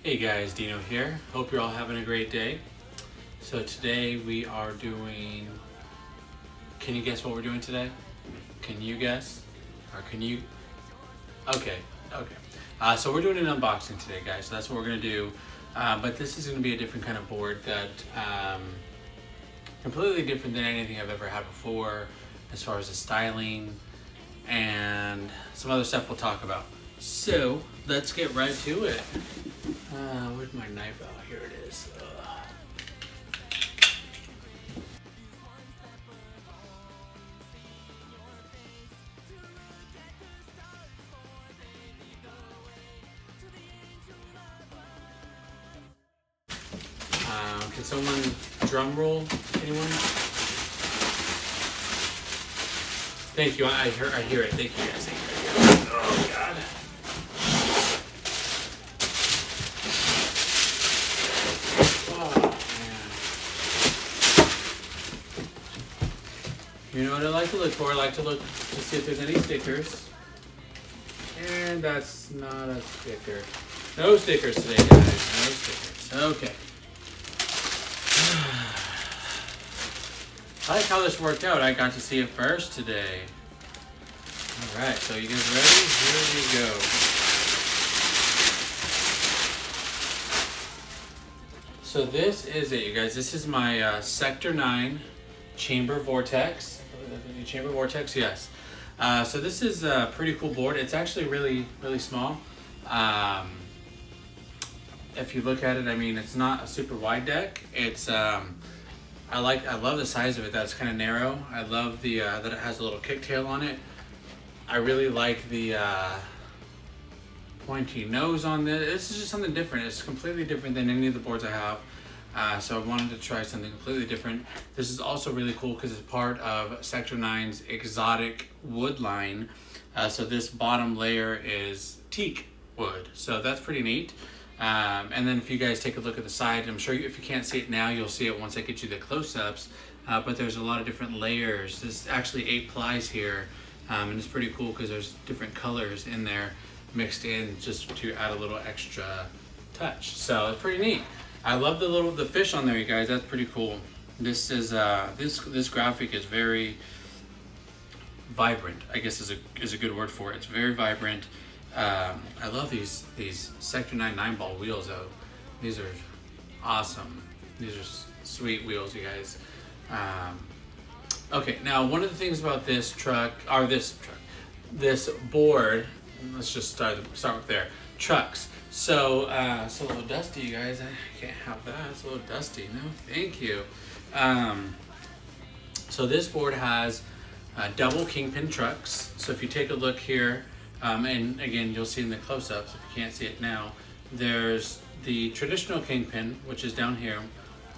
Hey guys, Dino here. Hope you're all having a great day. So today we are doing, can you guess what we're doing today? Can you guess? Or can you? Okay. So we're doing an unboxing today, guys. So that's what we're gonna do. But this is gonna be a different kind of board that completely different than anything I've ever had before, as far as the styling and some other stuff we'll talk about. So let's get right to it. Where's my knife? Oh, here it is. Can someone drum roll? Anyone? Thank you. I hear it. Thank you guys. Thank you. Oh God. Oh man. You know what I like to look for? I like to look to see if there's any stickers. And that's not a sticker. No stickers today, guys. No stickers. Okay. I like how this worked out. I got to see it first today. Alright, so you guys ready? Here we go. So this is it, you guys. This is my Sector 9 Chamber Vortex. Chamber Vortex, yes. So this is a pretty cool board. It's actually really small. If you look at it, I mean, it's not a super wide deck. It's I love the size of it. That's kind of narrow. I love the that it has a little kicktail on it. I really like the pointy nose on this. This is just something different. It's completely different than any of the boards I have. So I wanted to try something completely different. This is also really cool because it's part of Sector 9's exotic wood line. So this bottom layer is teak wood. So that's pretty neat. And then if you guys take a look at the side, I'm sure if you can't see it now, you'll see it once I get you the close-ups. But there's a lot of different layers. There's actually 8 plies here. And it's pretty cool because there's different colors in there mixed in just to add a little extra touch. So it's pretty neat. I love the fish on there, you guys. That's pretty cool. This is this graphic is very vibrant, I guess is a good word for it. It's very vibrant. I love these Sector 9 9-ball wheels though. These are awesome. These are sweet wheels, you guys. Okay, now one of the things about this board, let's just start with there. Trucks. So it's a little dusty, you guys. I can't have that. It's a little dusty. No, thank you. So this board has double kingpin trucks. So if you take a look here, and again, you'll see in the close-ups, if you can't see it now, there's the traditional kingpin, which is down here,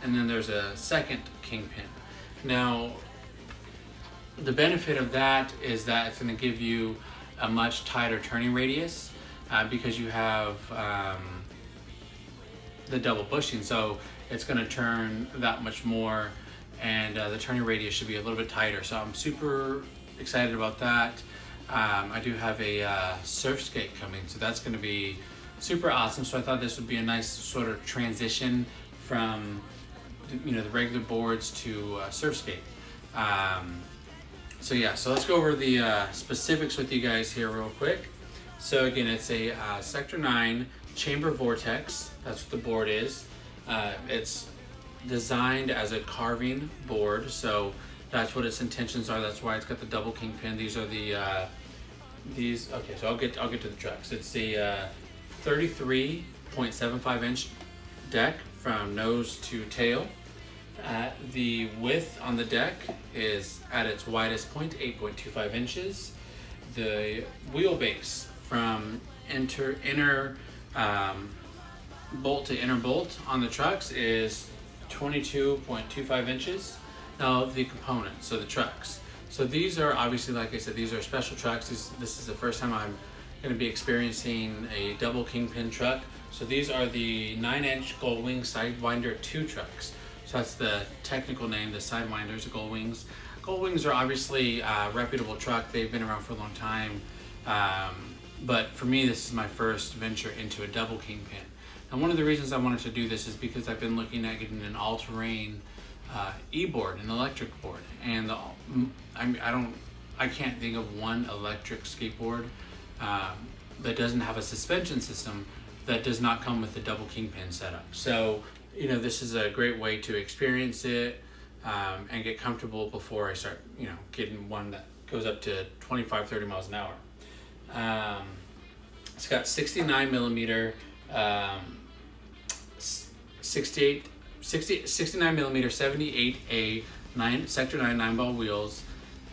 and then there's a second kingpin. Now, the benefit of that is that it's going to give you a much tighter turning radius because you have the double bushing, so it's going to turn that much more, and the turning radius should be a little bit tighter. So I'm super excited about that. I do have a surf skate coming, so that's going to be super awesome. So I thought this would be a nice sort of transition from the regular boards to surf skate. So yeah, so let's go over the specifics with you guys here real quick. So again, it's a Sector 9 Chamber Vortex. That's what the board is. It's designed as a carving board, so that's what its intentions are. That's why it's got the double kingpin. These are the okay, so I'll get to the trucks. It's the 33.75 inch deck from nose to tail. The width on the deck is at its widest point 8.25 inches. The wheelbase from inner bolt to inner bolt on the trucks is 22.25 inches. Now the components, so the trucks. So these are obviously, like I said, these are special trucks. This is the first time I'm going to be experiencing a double kingpin truck. So these are the 9-inch Goldwing Sidewinder 2 trucks. So that's the technical name, the Sidewinders, Goldwings. Goldwings are obviously a reputable truck. They've been around for a long time. But for me, this is my first venture into a double kingpin. And one of the reasons I wanted to do this is because I've been looking at getting an all-terrain e-board, an electric board, and I can't think of one electric skateboard that doesn't have a suspension system that does not come with the double kingpin setup. So, this is a great way to experience it and get comfortable before I start, getting one that goes up to 25, 30 miles an hour. It's got 69 millimeter, 69 millimeter 78A Sector 9 9-ball wheels.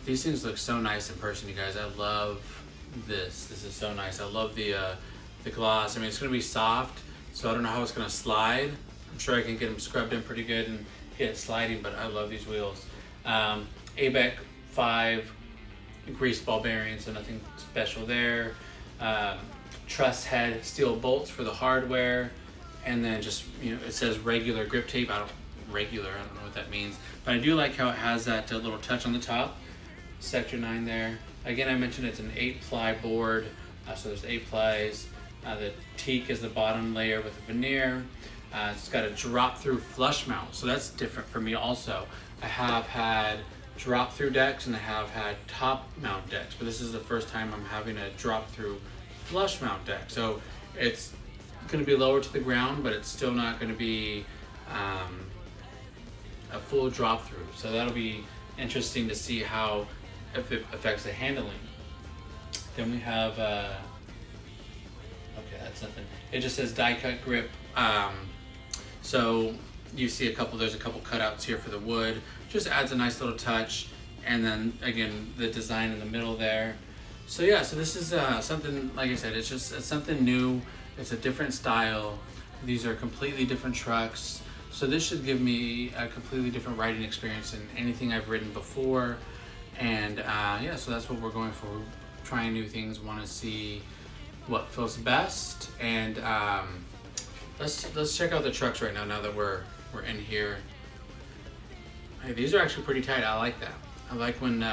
These things look so nice in person, you guys. I love this. This is so nice. I love the gloss. I mean, it's going to be soft, so I don't know how it's going to slide. I'm sure I can get them scrubbed in pretty good and get it sliding, but I love these wheels. ABEC 5 grease ball bearings, so nothing special there. Truss head steel bolts for the hardware, and then just, it says regular grip tape. I don't know what that means, but I do like how it has that little touch on the top. Sector 9 there. Again, I mentioned it's an 8-ply board, so there's 8 plies. The teak is the bottom layer with a veneer. It's got a drop-through flush mount, so that's different for me also. I have had drop-through decks and I have had top mount decks, but this is the first time I'm having a drop-through flush mount deck. So it's going to be lower to the ground, but it's still not going to be a full drop-through. So that'll be interesting to see how if it affects the handling. Then we have okay, that's nothing. It just says die cut grip. So you see there's a couple cutouts here for the wood. Just adds a nice little touch. And then again, the design in the middle there. So yeah, so this is something, like I said, it's something new. It's a different style. These are completely different trucks. So this should give me a completely different riding experience than anything I've ridden before. And yeah, so that's what we're going for. We're trying new things, want to see what feels best. And let's check out the trucks right now that we're in here. Hey, these are actually pretty tight. I like that. I like when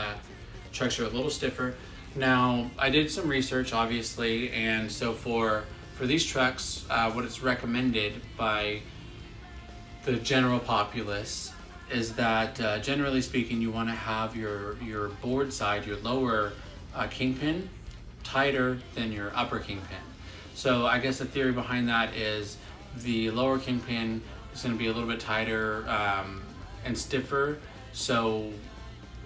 trucks are a little stiffer. Now, I did some research, obviously, and so for these trucks, what it's recommended by the general populace is that, generally speaking, you want to have your board side, your lower kingpin, tighter than your upper kingpin. So I guess the theory behind that is the lower kingpin is going to be a little bit tighter and stiffer, so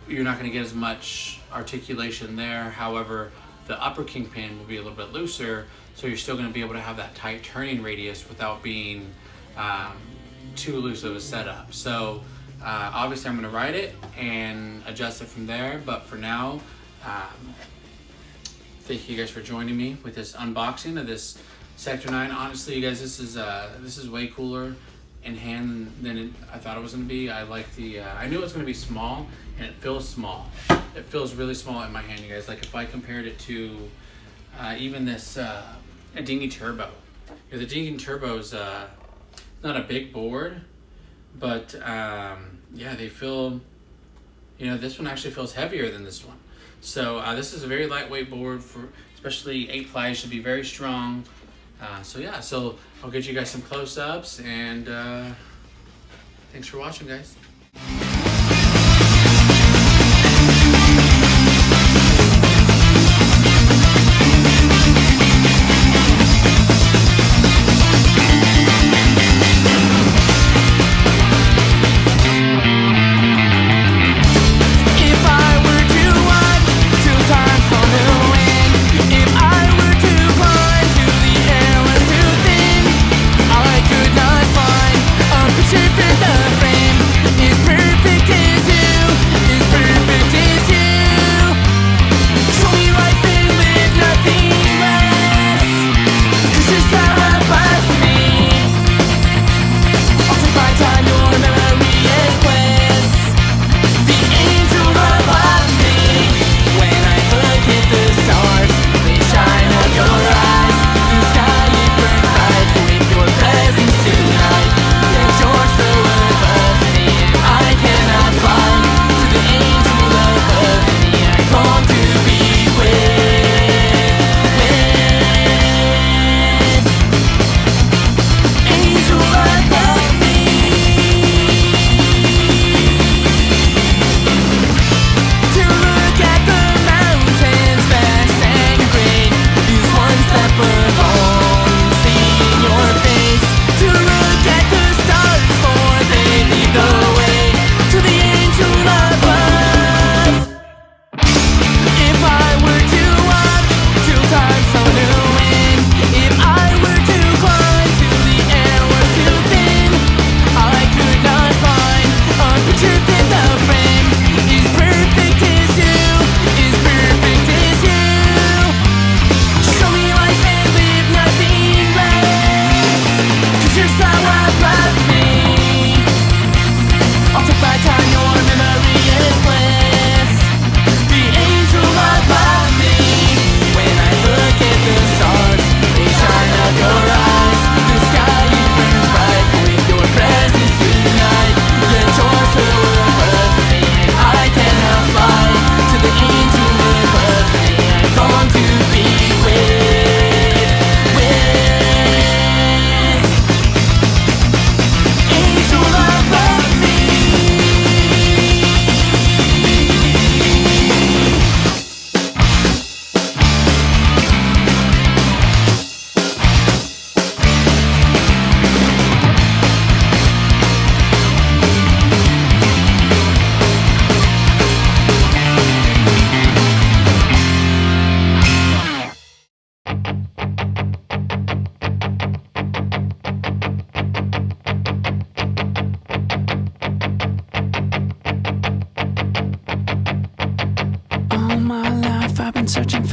you're not going to get as much articulation there. However, the upper kingpin will be a little bit looser, so you're still going to be able to have that tight turning radius without being too loose of a setup. So obviously I'm going to ride it and adjust it from there, but for now, thank you guys for joining me with this unboxing of this Sector 9. Honestly, you guys, this is way cooler in hand than I thought it was going to be. I like I knew it was going to be small, and it feels small. It feels really small in my hand, you guys. Like if I compared it to even this a Dinghy Turbo. The Dinghy Turbo's not a big board, but yeah, they feel, this one actually feels heavier than this one. So this is a very lightweight board, for especially 8 plies, should be very strong. So yeah, so I'll get you guys some close-ups, and thanks for watching, guys. Shape in the frame.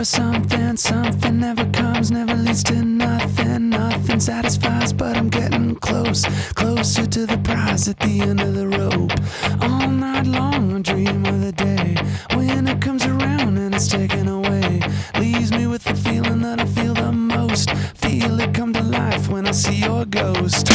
something, something never comes, never leads to nothing, nothing satisfies, but I'm getting close, closer to the prize at the end of the rope. All night long I dream of the day when it comes around and it's taken away, leaves me with the feeling that I feel the most, feel it come to life when I see your ghost.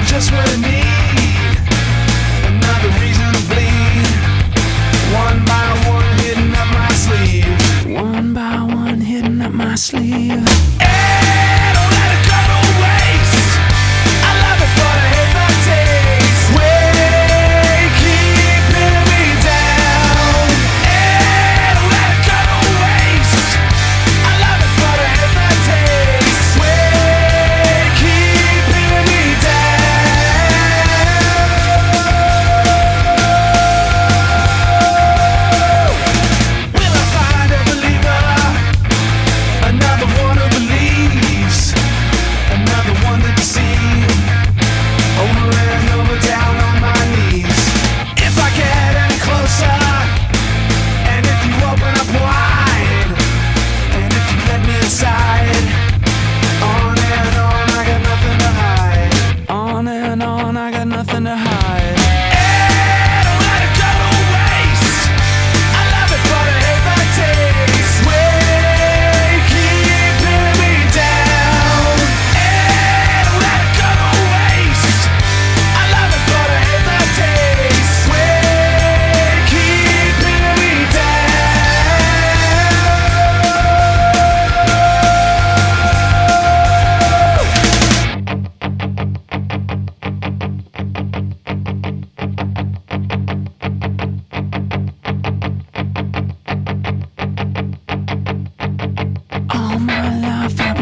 Just what I need, another reason to bleed. One by one hitting up my sleeve. One by one hitting up my sleeve. Hey, don't let it go to waste. I love it but I hate the taste. Way keeping me down. Hey, don't let it go to waste. I love it but I hate the taste. Way keeping me down.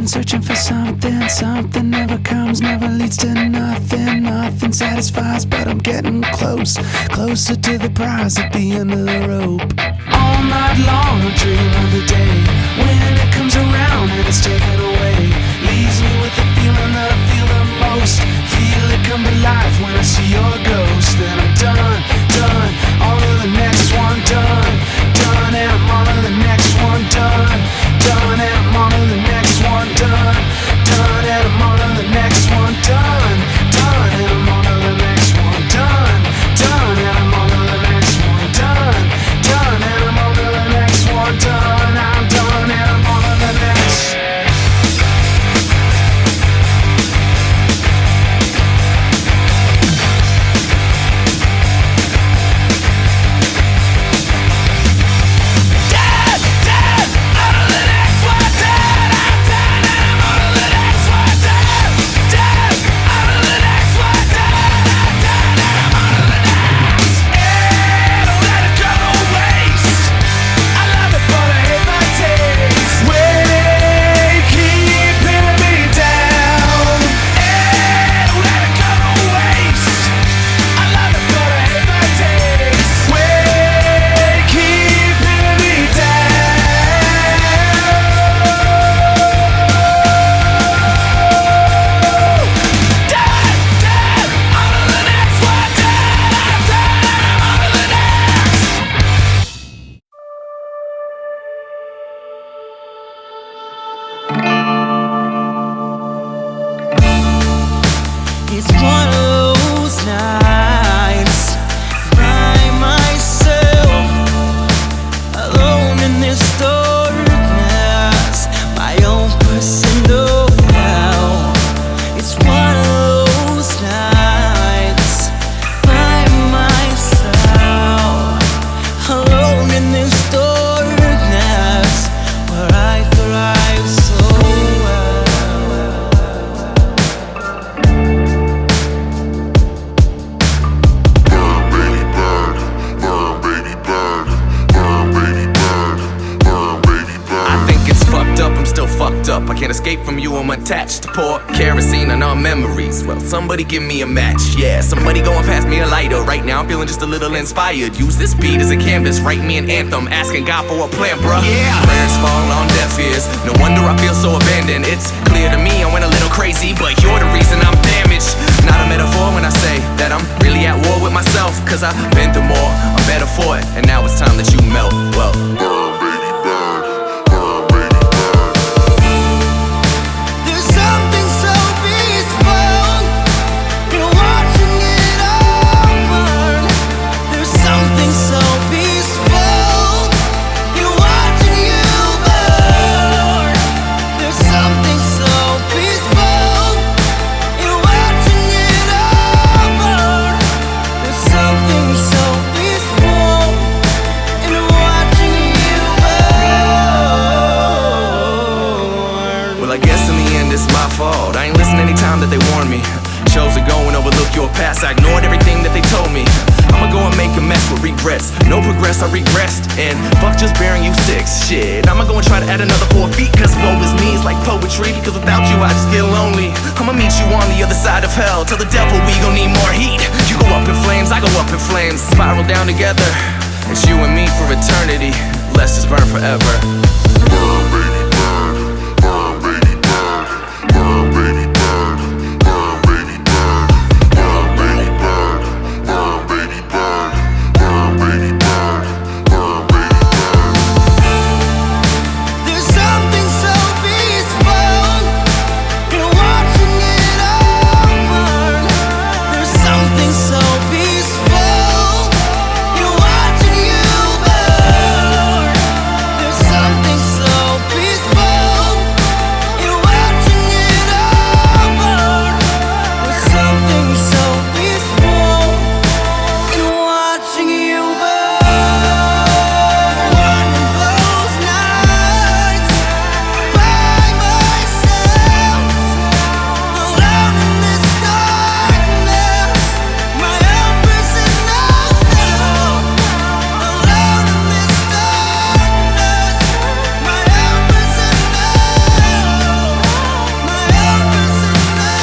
Searching for something, something never comes, never leads to nothing, nothing satisfies, but I'm getting close, closer to the prize at the end of the rope. All night long I dream of the day when it comes around and it's taken away, leaves me with the feeling that I feel the most, feel it come to life when I see your ghost. Then I'm done, done, on to the next one, done, done, and I'm on to the next one, done, done, and I'm on to the next one, done, done, and I'm on to the next one, done, done, and I'm on to the next one, done, done, and I'm on to the next one, done, done, and I'm on to the next one, done, I'm done, and I'm on to the next. It's one of those nights by myself, alone in this darkness, my own personal hell. It's one of those nights by myself, alone in this darkness, where I thrive so well. I can't escape from you, I'm attached to poor care my memories. Well, somebody give me a match, yeah. Somebody go and pass me a lighter. Right now I'm feeling just a little inspired. Use this beat as a canvas, write me an anthem, asking God for a plan, bruh. Yeah. Prayers fall on deaf ears. No wonder I feel so abandoned. It's clear to me I went a little crazy, but you're the reason I'm damaged. Not a metaphor when I say that I'm really at war with myself, cause I've been through more, I'm better for it, and now it's time that you melt. Well, There's something so peaceful in watching it all burn. There's something so peaceful in watching you burn. There's something so peaceful in watching it all burn. There's something so peaceful in watching you burn. well, I guess in the end it's my fault. I ain't listened any time that they warned me. Chose to go and overlook your past. I ignored everything that they told me. I'ma go and make a mess with regrets. No progress, I regressed. And fuck just bearing you 6. Shit, I'ma go and try to add another 4 feet. Cause woe is me, it's like poetry. Cause without you I just get lonely. I'ma meet you on the other side of hell. Tell the devil we gon' need more heat. You go up in flames, I go up in flames. Spiral down together. It's you and me for eternity. Let's just burn forever. Burn, baby, burn. Burn, baby, burn. Burn, baby, burn. Burn, baby, burn. Burn, baby, burn. Burn, baby, burn. Burn, baby, burn. Burn, baby, burn. There's something so peaceful in watching it all burn. There's something so peaceful in watching you burn. There's something so peaceful in watching it all burn. There's something so peaceful in watching you burn. One of those nights by myself, alone in this darkness, my help is in no help. Alone in this darkness, my help is in no help. My help is in no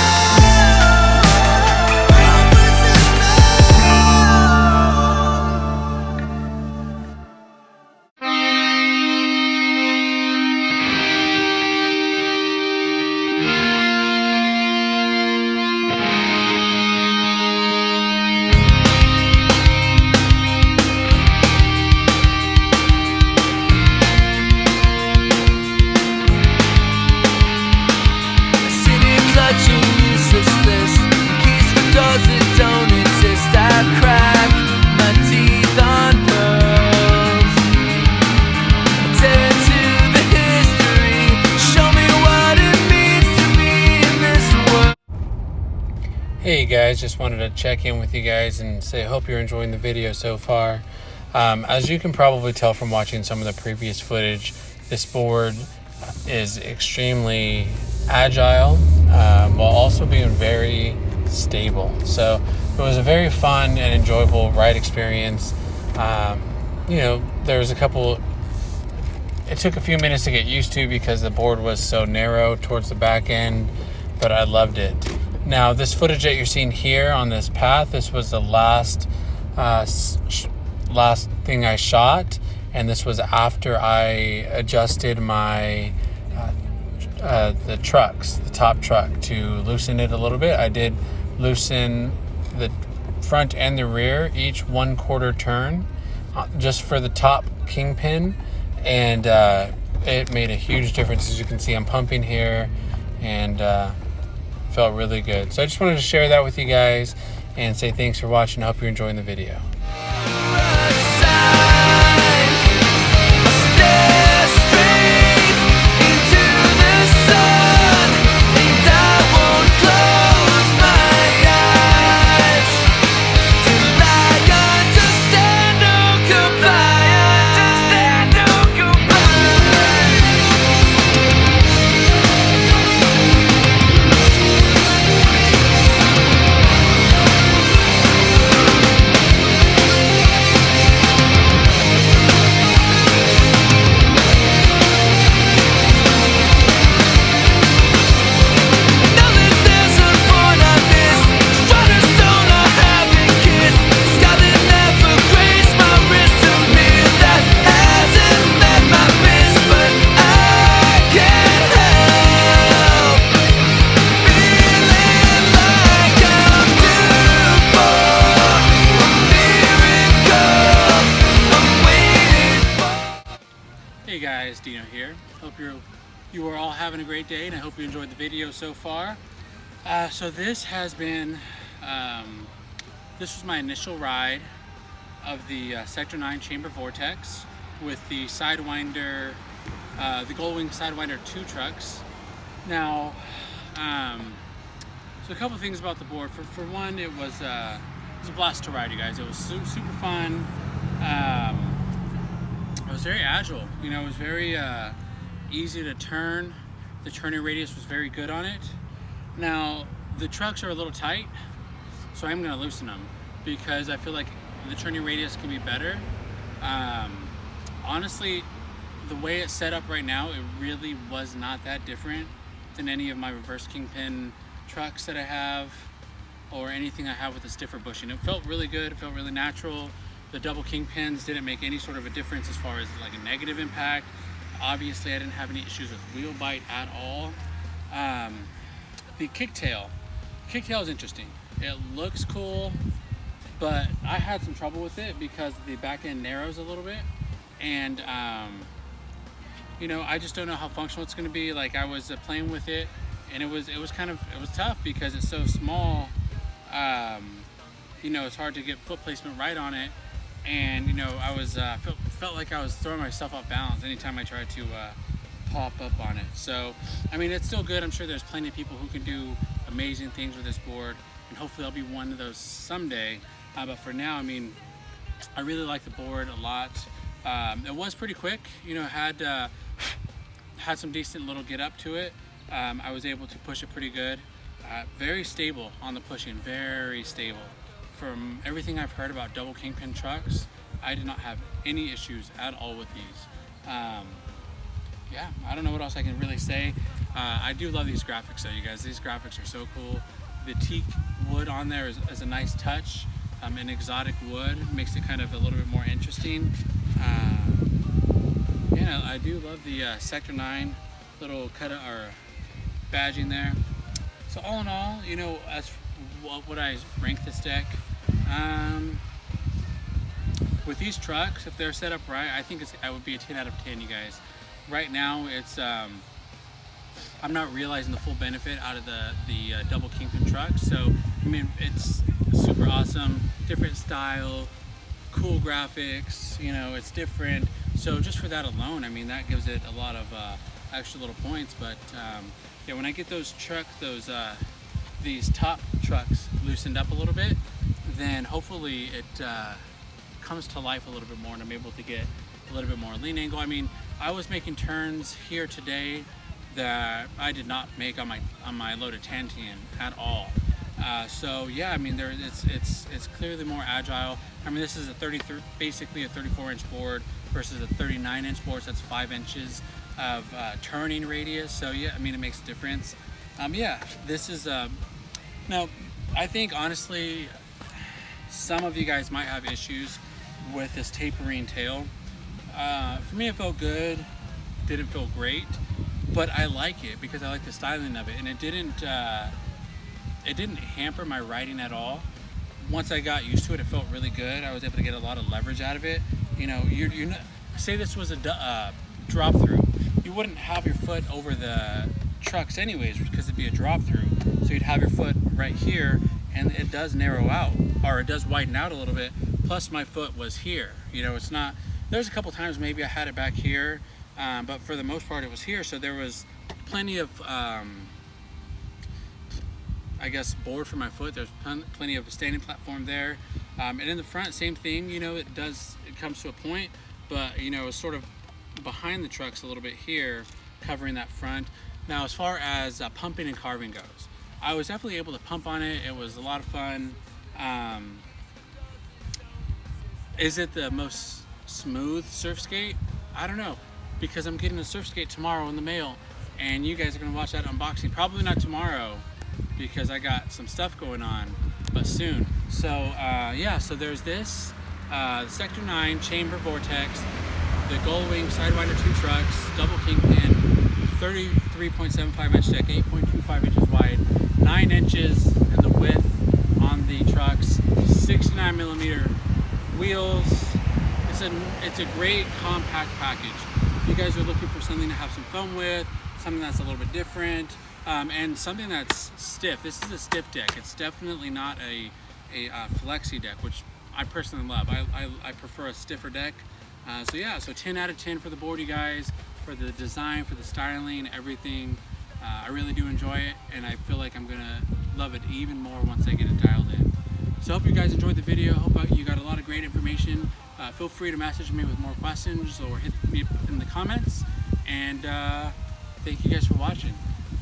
Sitting clutching uselessness, keys for doors that don't exist. I crack my teeth on pearls. Tell to the history, show me what it means to be in this world. Hey guys, just wanted to check in with you guys and say hope you're enjoying the video so far. As you can probably tell from watching some of the previous footage, this board is extremely agile while also being very stable. So it was a very fun and enjoyable ride experience. There was a couple. It took a few minutes to get used to because the board was so narrow towards the back end, but I loved it. Now, this footage that you're seeing here on this path, this was the last thing I shot, and this was after I adjusted my the trucks, the top truck, to loosen it a little bit. I did loosen the front and the rear, each 1/4 turn, just for the top kingpin, and it made a huge difference. As you can see, I'm pumping here, and felt really good. So I just wanted to share that with you guys and say thanks for watching. I hope you're enjoying the video. Hope you are all having a great day, and I hope you enjoyed the video so far. So this has been, this was my initial ride of the Sector 9 Chamber Vortex with the Sidewinder, the Goldwing Sidewinder 2 trucks. Now, so a couple things about the board. For one, it was a blast to ride, you guys. It was super fun. It was very agile. You know, it was very easy to turn. The turning radius was very good on it. Now, the trucks are a little tight, so I'm going to loosen them because I feel like the turning radius can be better. Honestly, the way it's set up right now, it really was not that different than any of my reverse kingpin trucks that I have or anything I have with a stiffer bushing. It felt really good, it felt really natural. The double kingpins didn't make any sort of a difference as far as like a negative impact. Obviously, I didn't have any issues with wheel bite at all. The kicktail is interesting. It looks cool, but I had some trouble with it because the back end narrows a little bit, and you know, I just don't know how functional it's going to be. Like, I was playing with it, and it was tough because it's so small. You know, it's hard to get foot placement right on it, and you know, I was felt like I was throwing myself off balance anytime I tried to pop up on it. So, I mean, it's still good. I'm sure there's plenty of people who can do amazing things with this board, and hopefully I'll be one of those someday. But for now, I mean, I really like the board a lot. It was pretty quick. You know, had some decent little get up to it. I was able to push it pretty good. Very stable on the pushing, very stable. From everything I've heard about double kingpin trucks, I did not have any issues at all with these. Yeah, I don't know what else I can really say. I do love these graphics though, you guys. These graphics are so cool. The teak wood on there is a nice touch. An exotic wood makes it kind of a little bit more interesting. Yeah, I do love the Sector 9 little cutout or badging there. So all in all, you know, as what would I rank this deck? With these trucks, if they're set up right, I think I would be a 10 out of 10, you guys. Right now, it's I'm not realizing the full benefit out of the double kingpin trucks. So I mean, it's super awesome, different style, cool graphics. You know, it's different. So just for that alone, I mean, that gives it a lot of extra little points. But yeah, when I get those these top trucks loosened up a little bit, then hopefully it comes to life a little bit more, and I'm able to get a little bit more lean angle. I mean, I was making turns here today that I did not make on my loaded Tantian at all. So yeah, I mean, it's clearly more agile. I mean, this is basically a 34-inch board versus a 39-inch board, so that's 5 inches of turning radius. So yeah, I mean, it makes a difference. Yeah, this is now, I think honestly, some of you guys might have issues with this tapering tail. For me, it felt good. Didn't feel great, but I like it because I like the styling of it, and it didn't hamper my riding at all. Once I got used to it, it felt really good. I was able to get a lot of leverage out of it. You know, you're not, say this was a drop through, you wouldn't have your foot over the trucks anyways because it'd be a drop through. So you'd have your foot right here, and it does narrow out, or it does widen out a little bit. Plus my foot was here. You know, it's not, there's a couple times maybe I had it back here, but for the most part it was here. So there was plenty of, I guess, board for my foot. There's plenty of a standing platform there. And in the front, same thing, you know, it comes to a point, but you know, it's sort of behind the trucks a little bit here, covering that front. Now, as far as pumping and carving goes, I was definitely able to pump on it. It was a lot of fun. Is it the most smooth surf skate? I don't know, because I'm getting a surf skate tomorrow in the mail, and you guys are gonna watch that unboxing. Probably not tomorrow, because I got some stuff going on, but soon. So yeah, so there's this, the Sector 9 Chamber Vortex, the Goldwing Sidewinder 2 trucks, double kingpin, 33.75 inch deck, 8.25 inches wide, 9 inches in the width on the trucks, 69 millimeter wheels. It's a great compact package. if you guys are looking for something to have some fun with, something that's a little bit different, and something that's stiff. This is a stiff deck. It's definitely not a flexi deck, which I personally love. I prefer a stiffer deck. So yeah, so 10 out of 10 for the board, you guys, for the design, for the styling, everything. I really do enjoy it, and I feel like I'm gonna love it even more once I get it dialed in. So I hope you guys enjoyed the video. Hope you got a lot of great information. Feel free to message me with more questions or hit me in the comments. And thank you guys for watching.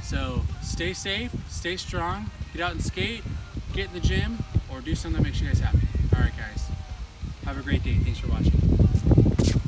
So stay safe, stay strong, get out and skate, get in the gym, or do something that makes you guys happy. All right, guys. Have a great day. Thanks for watching.